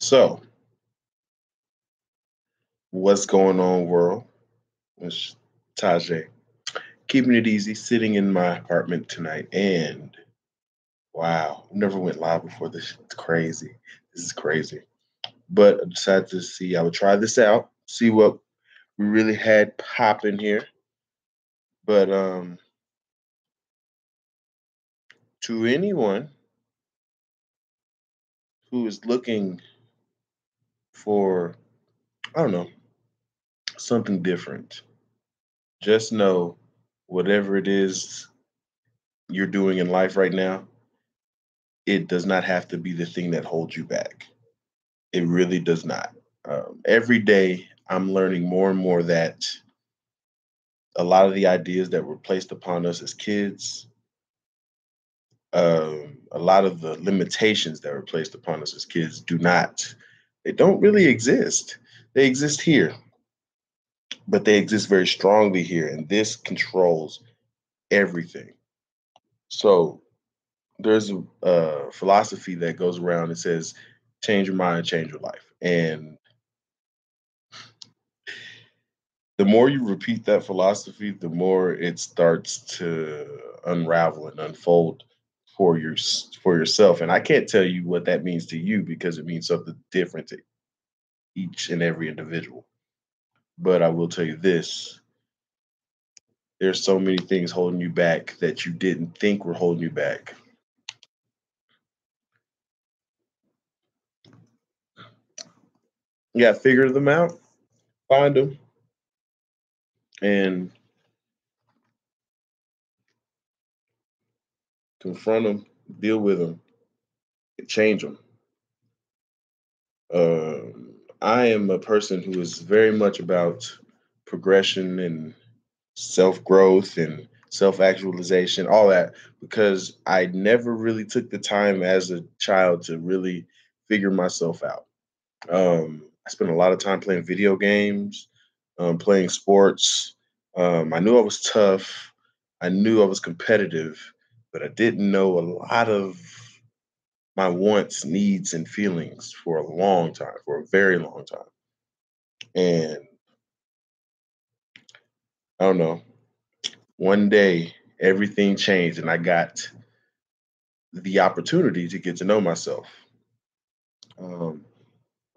So, what's going on, world? It's Tajay. Keeping it easy, sitting in my apartment tonight, and wow, I never went live before this. It's crazy. This is crazy. But I decided to see. I would try this out, see what we really had popping here. But to anyone who is looking for, I don't know, something different, just know whatever it is you're doing in life right now, it does not have to be the thing that holds you back. It really does not. Every day, I'm learning more and more that a lot of the ideas that were placed upon us as kids, a lot of the limitations that were placed upon us as kids do not, they don't really exist. They exist here, but they exist very strongly here. And this controls everything. So there's a philosophy that goes around and says, change your mind, change your life. And the more you repeat that philosophy, the more it starts to unravel and unfold for yourself. And I can't tell you what that means to you because it means something different to each and every individual. But I will tell you this: there's so many things holding you back that you didn't think were holding you back. You got to figure them out, find them, and confront them, deal with them, change them. I am a person who is very much about progression and self growth and self actualization, all that, because I never really took the time as a child to really figure myself out. I spent a lot of time playing video games, playing sports. I knew I was tough. I knew I was competitive, but I didn't know a lot of my wants, needs, and feelings for a long time, for a very long time. And I don't know, one day everything changed and I got the opportunity to get to know myself. Um,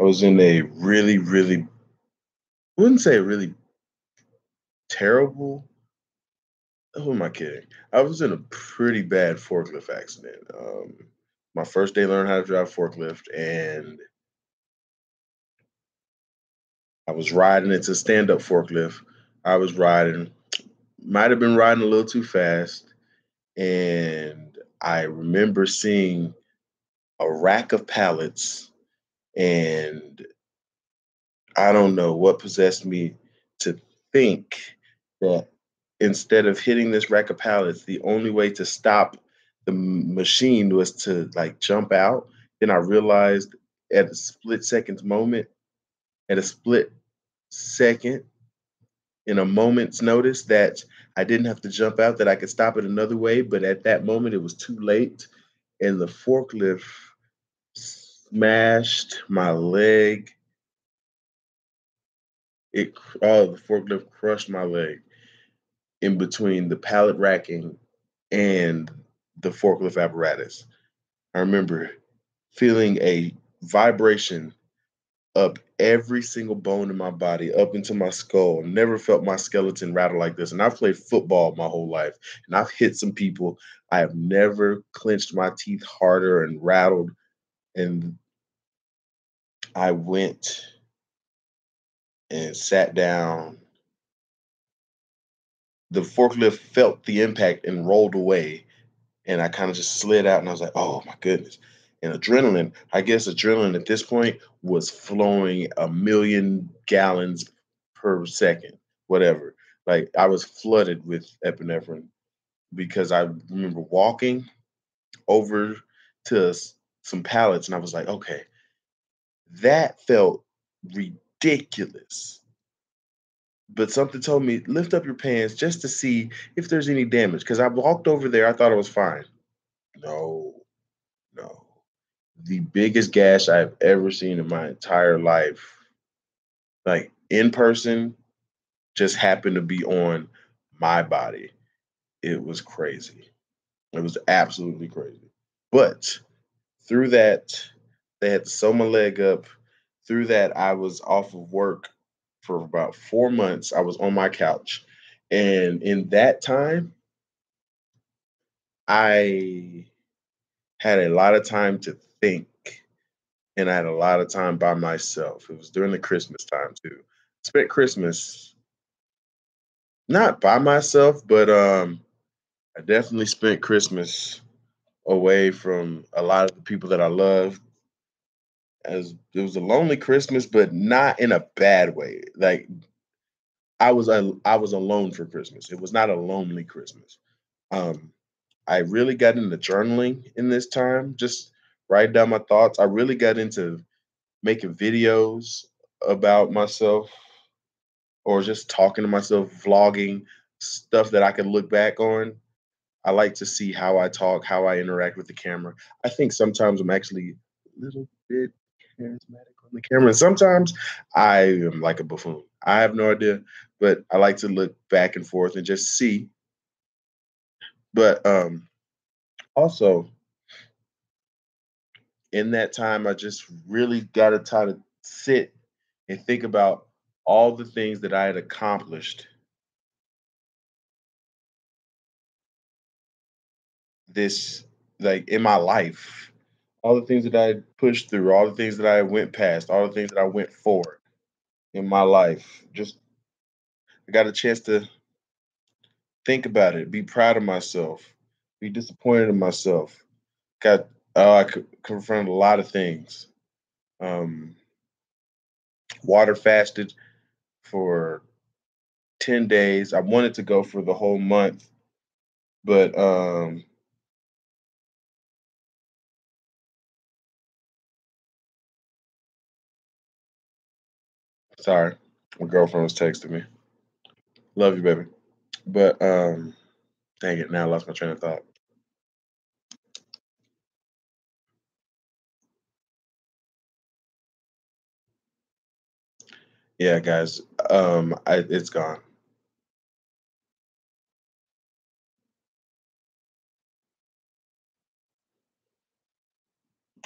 I was in a really, really, I wouldn't say really terrible. Who am I kidding? I was in a pretty bad forklift accident. My first day learning how to drive forklift, and I was riding. It's a stand-up forklift. I was riding, might have been riding a little too fast, and I remember seeing a rack of pallets, and I don't know what possessed me to think that instead of hitting this rack of pallets, the only way to stop the machine was to like jump out. Then I realized at a split second's moment, at a split second, in a moment's notice, that I didn't have to jump out, that I could stop it another way. But at that moment, it was too late. And the forklift smashed my leg. The forklift crushed my leg in between the pallet racking and the forklift apparatus. I remember feeling a vibration up every single bone in my body, up into my skull. Never felt my skeleton rattle like this. And I've played football my whole life and I've hit some people. I have never clenched my teeth harder and rattled. And I went and sat down. The forklift felt the impact and rolled away. And I kind of just slid out and I was like, oh my goodness. And adrenaline, I guess adrenaline at this point was flowing a million gallons per second, whatever. Like I was flooded with epinephrine because I remember walking over to some pallets and I was like, okay, that felt ridiculous. But something told me, lift up your pants just to see if there's any damage. Because I walked over there, I thought it was fine. No, no. the biggest gash I've ever seen in my entire life, like in person, just happened to be on my body. It was crazy. It was absolutely crazy. But through that, they had to sew my leg up. Through that, I was off of work for about 4 months. I was on my couch. And in that time, I had a lot of time to think and I had a lot of time by myself. It was during the Christmas time too. Spent Christmas not by myself, but I definitely spent Christmas away from a lot of the people that I love. As it was a lonely Christmas, but not in a bad way. Like I was alone for Christmas. It was not a lonely Christmas. Um, I really got into journaling in this time, just write down my thoughts. I really got into making videos about myself or just talking to myself, vlogging stuff that I can look back on. I like to see how I talk, how I interact with the camera. I think sometimes I'm actually a little bit charismatic on the camera, and sometimes I am like a buffoon. I have no idea, but I like to look back and forth and just see. But also in that time, I just really got to try to sit and think about all the things that I had accomplished this like in my life, all the things that I pushed through, all the things that I went past, all the things that I went for in my life. Just I got a chance to think about it, be proud of myself, be disappointed in myself. Got confronted a lot of things. Um, water fasted for 10 days. I wanted to go for the whole month, but sorry, my girlfriend was texting me. Love you, baby. But dang it, now I lost my train of thought. Yeah, guys, it's gone.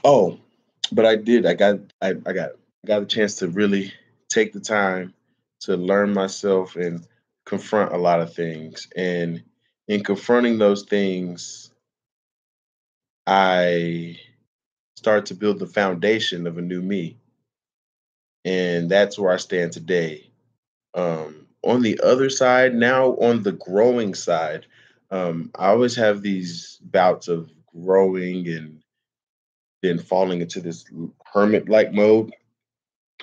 Oh, but I did. I got a chance to really take the time to learn myself and confront a lot of things. And in confronting those things, I start to build the foundation of a new me. And that's where I stand today. On the other side, now on the growing side, I always have these bouts of growing and then falling into this hermit like mode.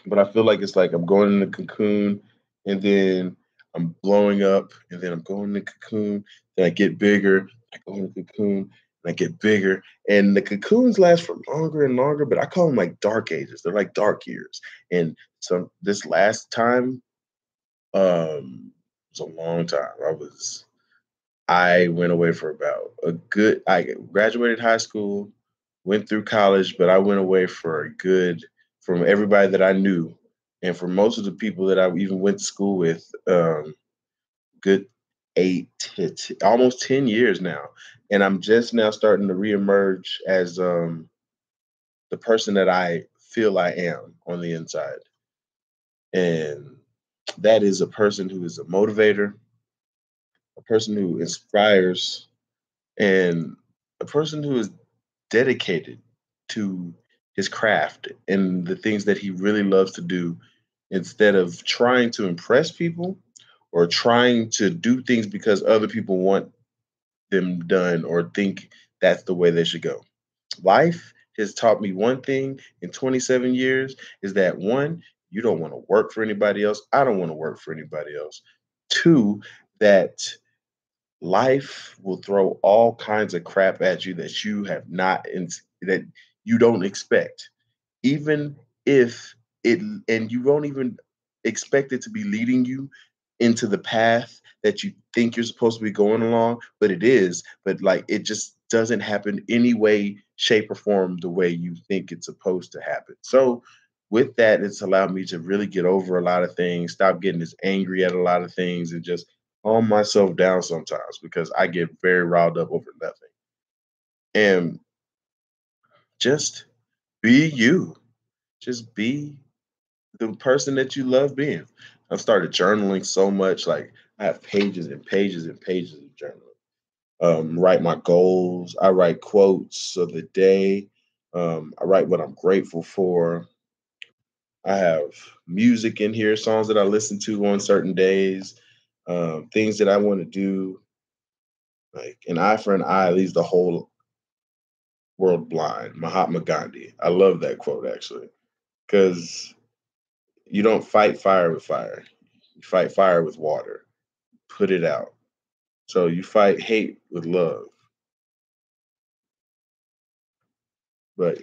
But I feel like it's like I'm going in the cocoon and then I'm blowing up and then I'm going in the cocoon, then I get bigger, I go in the cocoon, and I get bigger. And the cocoons last for longer and longer, but I call them like dark ages. They're like dark years. And so this last time, it was a long time. I went away for about a good I graduated high school, went through college, but I went away for a good from everybody that I knew and for most of the people that I even went to school with, good almost 10 years now. And I'm just now starting to reemerge as the person that I feel I am on the inside. And that is a person who is a motivator, a person who inspires, and a person who is dedicated to his craft and the things that he really loves to do instead of trying to impress people or trying to do things because other people want them done or think that's the way they should go. Life has taught me one thing in 27 years is that one, you don't want to work for anybody else. I don't want to work for anybody else. Two, that life will throw all kinds of crap at you that you have not that you don't expect even if it and you won't even expect it to be leading you into the path that you think you're supposed to be going along, but it is, but like it just doesn't happen any way, shape, or form the way you think it's supposed to happen. So with that, it's allowed me to really get over a lot of things, stop getting as angry at a lot of things, and just calm myself down sometimes because I get very riled up over nothing. And just be you. Just be the person that you love being. I've started journaling so much. Like I have pages and pages and pages of journaling. Write my goals. I write quotes of the day. I write what I'm grateful for. I have music in here, songs that I listen to on certain days, things that I want to do. Like an eye for an eye leaves the whole world blind. Mahatma Gandhi. I love that quote actually, because you don't fight fire with fire. You fight fire with water. Put it out. So you fight hate with love. But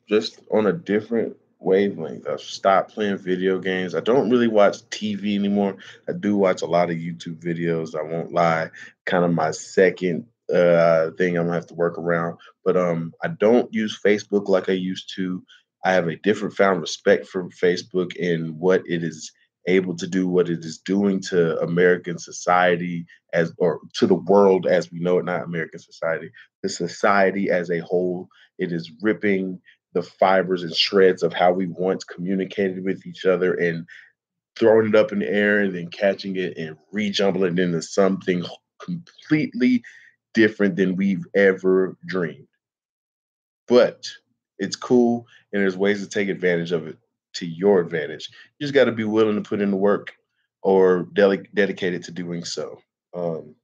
just on a different wavelength. I've stopped playing video games. I don't really watch TV anymore. I do watch a lot of YouTube videos. I won't lie. Kind of my second thing I'm gonna have to work around. But I don't use Facebook like I used to. I have a different found respect for Facebook and what it is able to do, what it is doing to American society as or to the world as we know it, not American society, the society as a whole. It is ripping the fibers and shreds of how we once communicated with each other and throwing it up in the air and then catching it and rejumbling it into something completely different than we've ever dreamed. But it's cool and there's ways to take advantage of it to your advantage. You just got to be willing to put in the work or dedicated to doing so. Um,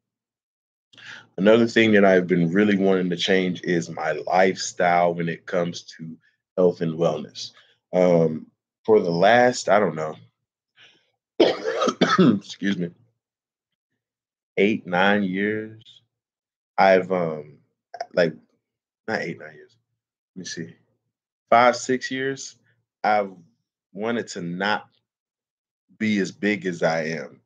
Another thing that I've been really wanting to change is my lifestyle when it comes to health and wellness. Um, for the last, I don't know, excuse me, 8, 9 years, I've like not 8, 9 years. Let me see, 5, 6 years. I've wanted to not be as big as I am.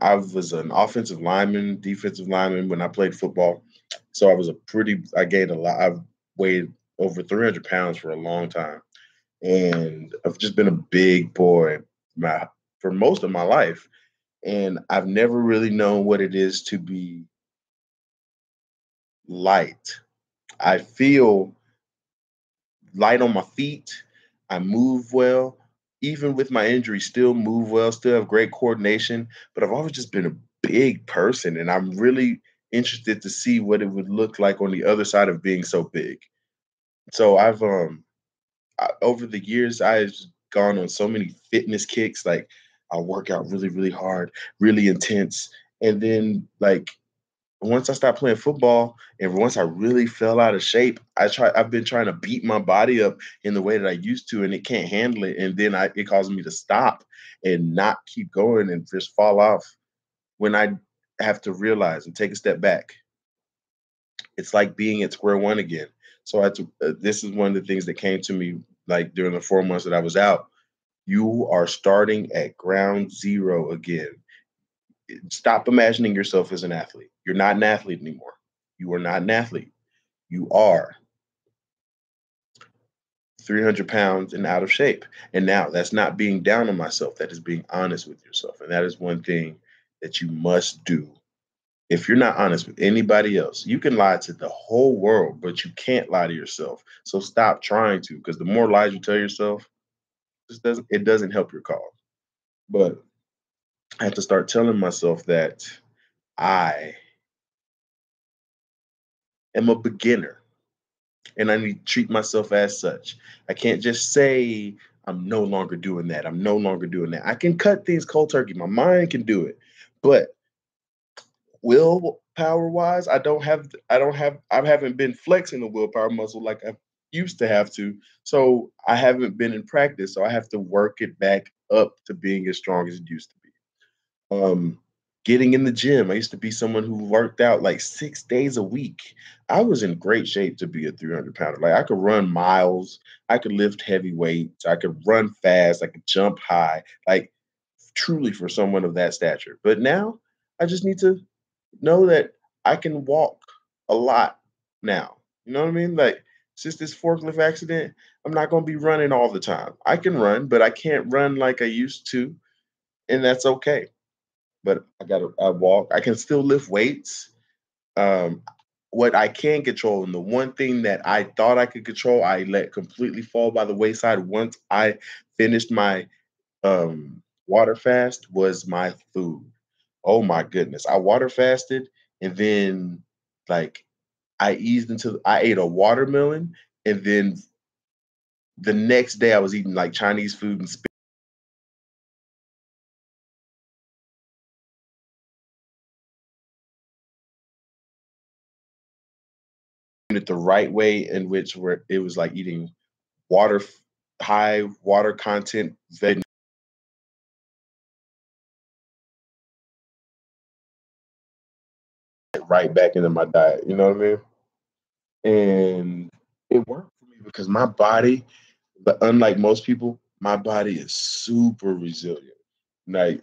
I was an offensive lineman, defensive lineman when I played football. So I gained a lot. I've weighed over 300 pounds for a long time. And I've just been a big boy my, for most of my life. And I've never really known what it is to be light. I feel light on my feet. I move well. Even with my injury, still move well, still have great coordination. But I've always just been a big person, and I'm really interested to see what it would look like on the other side of being so big. So over the years, I've gone on so many fitness kicks. Like I work out really, really hard, really intense, and then like once I stopped playing football and once I really fell out of shape, I've been trying to beat my body up in the way that I used to and it can't handle it. And then it causes me to stop and not keep going and just fall off when I have to realize and take a step back. It's like being at square one again. So this is one of the things that came to me like during the 4 months that I was out. You are starting at ground zero again. Stop imagining yourself as an athlete. You're not an athlete anymore. You are not an athlete. You are 300 pounds and out of shape. And now that's not being down on myself. That is being honest with yourself. And that is one thing that you must do. If you're not honest with anybody else, you can lie to the whole world, but you can't lie to yourself. So stop trying to, because the more lies you tell yourself, it doesn't help your cause. But I have to start telling myself that I am a beginner and I need to treat myself as such. I can't just say I'm no longer doing that. I'm no longer doing that. I can cut things cold turkey. My mind can do it, but willpower wise, I haven't been flexing the willpower muscle like I used to have to. So I haven't been in practice. So I have to work it back up to being as strong as it used to be. Um, Getting in the gym. I used to be someone who worked out like 6 days a week. I was in great shape to be a 300 pounder. Like I could run miles, I could lift heavy weights, I could run fast, I could jump high, like truly for someone of that stature. But now I just need to know that I can walk. a lot now. You know what I mean? Like since this forklift accident, I'm not gonna be running all the time. I can run, but I can't run like I used to, and that's okay. But I walk. I can still lift weights. Um, what I can control, and the one thing that I thought I could control, I let completely fall by the wayside once I finished my water fast was my food. Oh my goodness. I water fasted and then like I ate a watermelon and then the next day I was eating like Chinese food and spit it the right way in which where it was like eating water high water content right back into my diet. You know what I mean? And it worked for me because my body, but unlike most people, my body is super resilient. Like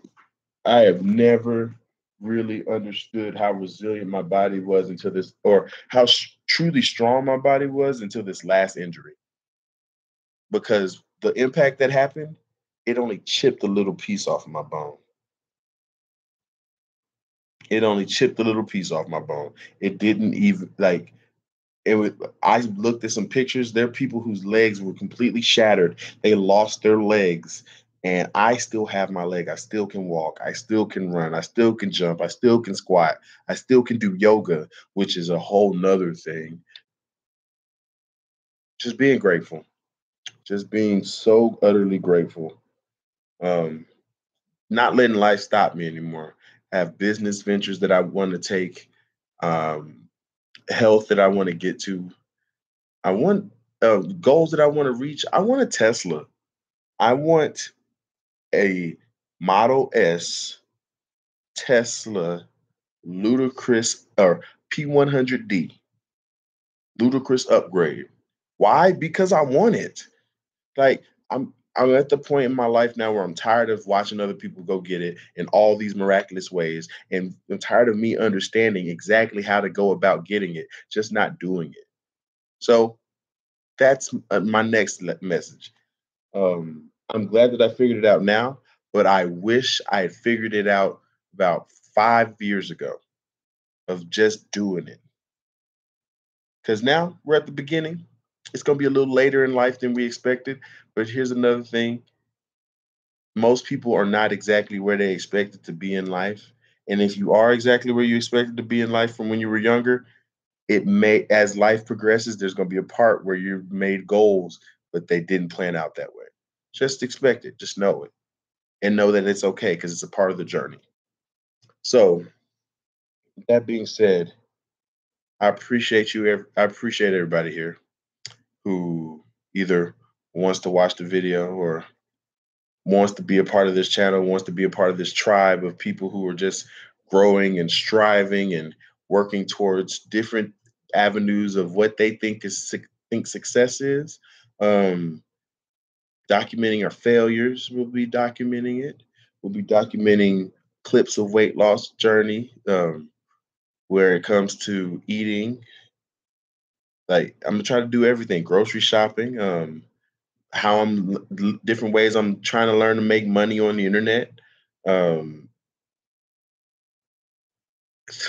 I have never really understood how resilient my body was until this, or how truly strong my body was until this last injury. Because the impact that happened, it only chipped a little piece off of my bone. It only chipped a little piece off my bone. It didn't even like it was. I looked at some pictures. There are people whose legs were completely shattered. They lost their legs, and I still have my leg. I still can walk. I still can run. I still can jump. I still can squat. I still can do yoga, which is a whole nother thing. Just being grateful. Just being so utterly grateful. Um, Not letting life stop me anymore. I have business ventures that I want to take. Um, Health that I want to get to. I want goals that I want to reach. I want a Tesla. I want a Model S Tesla ludicrous or P100D ludicrous upgrade. Why? Because I want it. Like I'm at the point in my life now where I'm tired of watching other people go get it in all these miraculous ways, and I'm tired of me understanding exactly how to go about getting it, just not doing it. So that's my next message. I'm glad that I figured it out now, but I wish I had figured it out about 5 years ago of just doing it. Because now we're at the beginning. It's going to be a little later in life than we expected. But here's another thing: most people are not exactly where they expected to be in life. And if you are exactly where you expected to be in life from when you were younger, it may, as life progresses, there's going to be a part where you've made goals, but they didn't plan out that way. Just expect it, just know it, and know that it's okay because it's a part of the journey. So, that being said, I appreciate you. I appreciate everybody here who either wants to watch the video or wants to be a part of this channel, wants to be a part of this tribe of people who are just growing and striving and working towards different avenues of what they think success is. Um, Documenting our failures, we'll be documenting it. We'll be documenting clips of weight loss journey, where it comes to eating. Like I'm gonna try to do everything, grocery shopping, how different ways I'm trying to learn to make money on the internet. Um,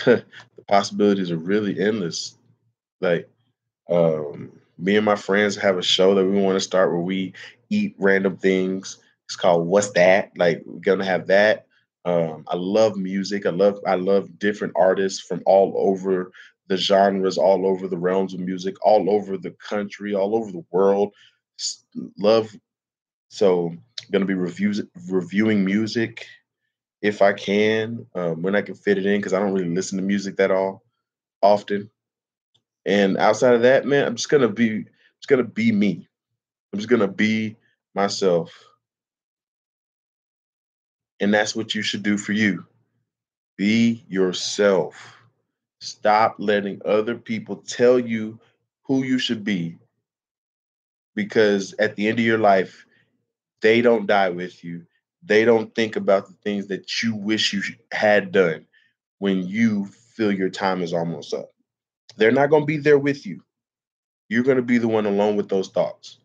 the possibilities are really endless. Like me and my friends have a show that we want to start where we eat random things. It's called What's That? Like we're gonna have that. I love music. I love different artists from all over the genres, all over the realms of music, all over the country, all over the world. Love. So gonna be reviewing music if I can, when I can fit it in, because I don't really listen to music that all often. And outside of that, man, I'm just gonna be me. I'm just gonna be myself. And that's what you should do for you. Be yourself. Stop letting other people tell you who you should be, because at the end of your life, they don't die with you. They don't think about the things that you wish you had done when you feel your time is almost up. They're not going to be there with you. You're going to be the one alone with those thoughts.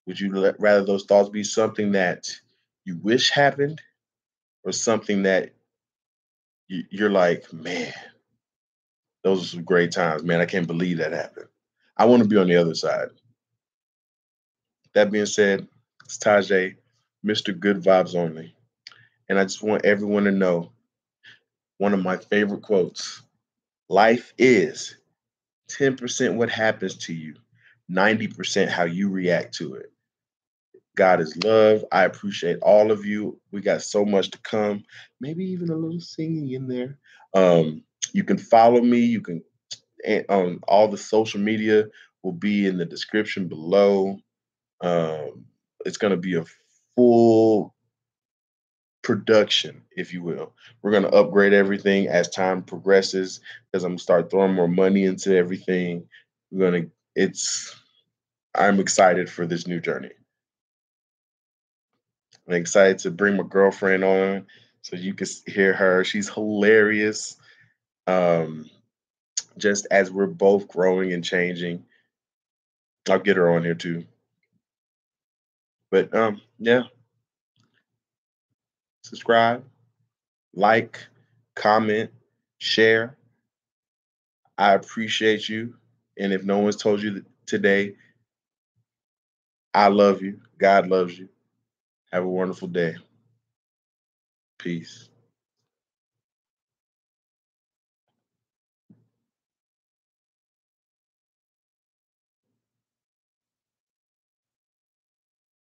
Would you rather those thoughts be something that you wish happened, or something that you're like, man, those are some great times, man. I can't believe that happened. I want to be on the other side. That being said, it's Tajay, Mr. Good Vibes Only. And I just want everyone to know one of my favorite quotes: life is 10% what happens to you, 90% how you react to it. God is love. I appreciate all of you. We got so much to come, maybe even a little singing in there. Um, you can follow me. You can, on all the social media will be in the description below. Um, it's going to be a full production, if you will. We're going to upgrade everything as time progresses because I'm going to start throwing more money into everything. We're going to, I'm excited for this new journey. I'm excited to bring my girlfriend on so you can hear her. She's hilarious. Um, just as we're both growing and changing, I'll get her on here too. But yeah, subscribe, like, comment, share. I appreciate you. And if no one's told you today, I love you. God loves you. Have a wonderful day. Peace.